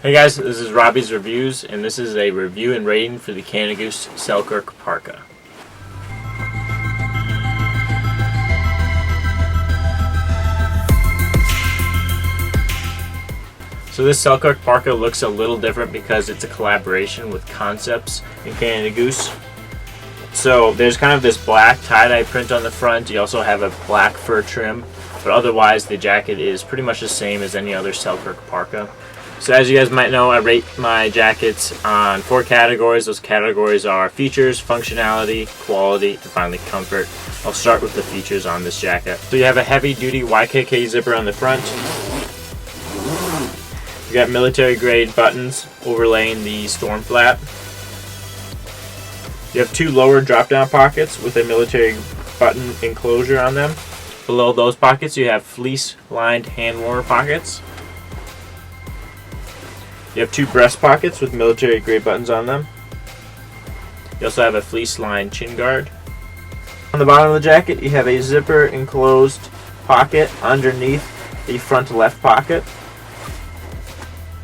Hey guys, this is Robb'ys Reviews, and this is a review and rating for the Goose Selkirk Parka. So this Selkirk Parka looks a little different because it's a collaboration with Concepts and Goose. So there's kind of this black tie-dye print on the front. You also have a black fur trim, but otherwise the jacket is pretty much the same as any other Selkirk Parka. So as you guys might know, I rate my jackets on 4 categories. Those categories are features, functionality, quality, and finally comfort. I'll start with the features on this jacket. So you have a heavy-duty YKK zipper on the front. You got military-grade buttons overlaying the storm flap. You have 2 lower drop-down pockets with a military button enclosure on them. Below those pockets, you have fleece-lined hand warmer pockets. You have 2 breast pockets with military-grade buttons on them. You also have a fleece-lined chin guard. On the bottom of the jacket, you have a zipper-enclosed pocket underneath the front left pocket.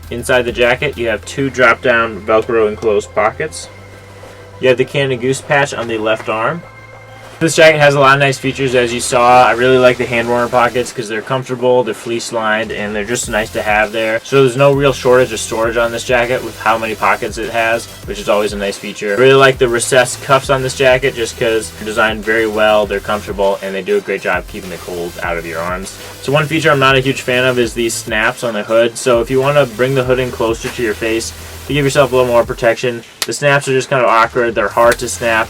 Inside the jacket, you have 2 drop-down Velcro-enclosed pockets. You have the Goose patch on the left arm. This jacket has a lot of nice features, as you saw. I really like the hand warmer pockets because they're comfortable, they're fleece lined, and they're just nice to have there. So there's no real shortage of storage on this jacket with how many pockets it has, which is always a nice feature. I really like the recessed cuffs on this jacket just because they're designed very well, they're comfortable, and they do a great job keeping the cold out of your arms. So one feature I'm not a huge fan of is these snaps on the hood. So if you want to bring the hood in closer to your face to give yourself a little more protection, the snaps are just kind of awkward, they're hard to snap.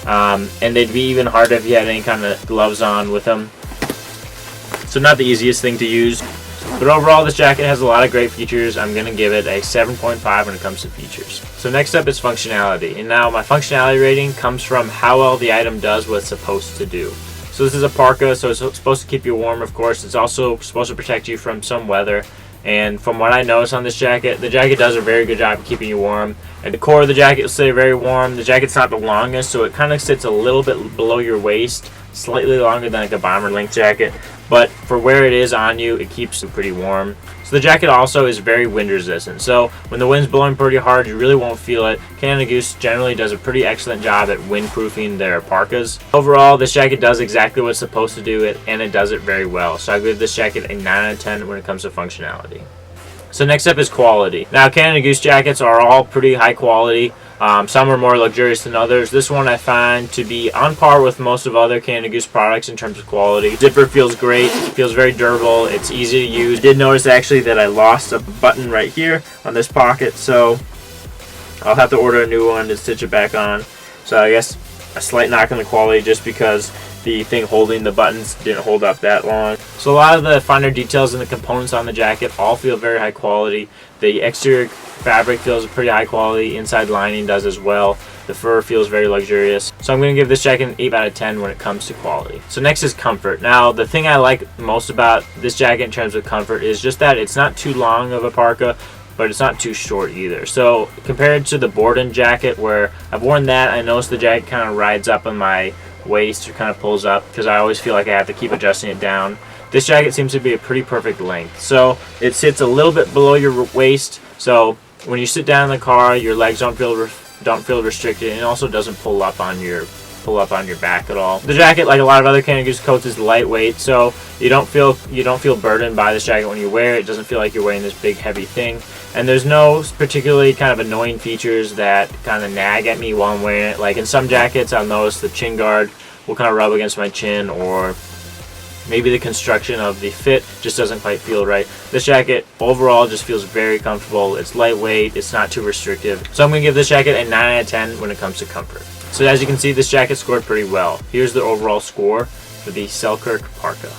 And they'd be even harder if you had any kind of gloves on with them. So not the easiest thing to use. But overall, this jacket has a lot of great features. I'm going to give it a 7.5 when it comes to features. So next up is functionality. And now my functionality rating comes from how well the item does what it's supposed to do. So this is a parka, so it's supposed to keep you warm, of course. It's also supposed to protect you from some weather. And from what I noticed on this jacket, the jacket does a very good job of keeping you warm. And the core of the jacket will stay very warm. The jacket's not the longest, so it kind of sits a little bit below your waist, slightly longer than like a bomber length jacket. But for where it is on you, it keeps you pretty warm. So the jacket also is very wind resistant. So when the wind's blowing pretty hard, you really won't feel it. Goose generally does a pretty excellent job at windproofing their parkas. Overall, this jacket does exactly what it's supposed to do, and it does it very well. So I give this jacket a 9 out of 10 when it comes to functionality. So next up is quality. Now Goose jackets are all pretty high quality. Some are more luxurious than others. This one I find to be on par with most of other Goose products in terms of quality. Zipper feels great, feels very durable, it's easy to use. I did notice actually that I lost a button right here on this pocket, so I'll have to order a new one to stitch it back on. So I guess a slight knock on the quality just because the thing holding the buttons didn't hold up that long. So a lot of the finer details and the components on the jacket all feel very high quality. The exterior fabric feels pretty high quality, inside lining does as well. The fur feels very luxurious. So I'm going to give this jacket an 8 out of 10 when it comes to quality. So next is comfort. Now the thing I like most about this jacket in terms of comfort is just that it's not too long of a parka, but it's not too short either. So compared to the Borden jacket, where I've worn that, I noticed the jacket kind of rides up on my waist or kind of pulls up because I always feel like I have to keep adjusting it down. This jacket seems to be a pretty perfect length. So it sits a little bit below your waist, so when you sit down in the car, your legs don't feel restricted, and it also doesn't pull up on your back at all. The jacket, like a lot of other Goose coats, is lightweight, so you don't feel burdened by this jacket when you wear it. It doesn't feel like you're wearing this big heavy thing. And there's no particularly kind of annoying features that kind of nag at me while I'm wearing it. Like in some jackets, I'll notice the chin guard will kind of rub against my chin, or maybe the construction of the fit just doesn't quite feel right. This jacket overall just feels very comfortable. It's lightweight, it's not too restrictive. So I'm going to give this jacket a 9 out of 10 when it comes to comfort. So as you can see, this jacket scored pretty well. Here's the overall score for the Selkirk Parka.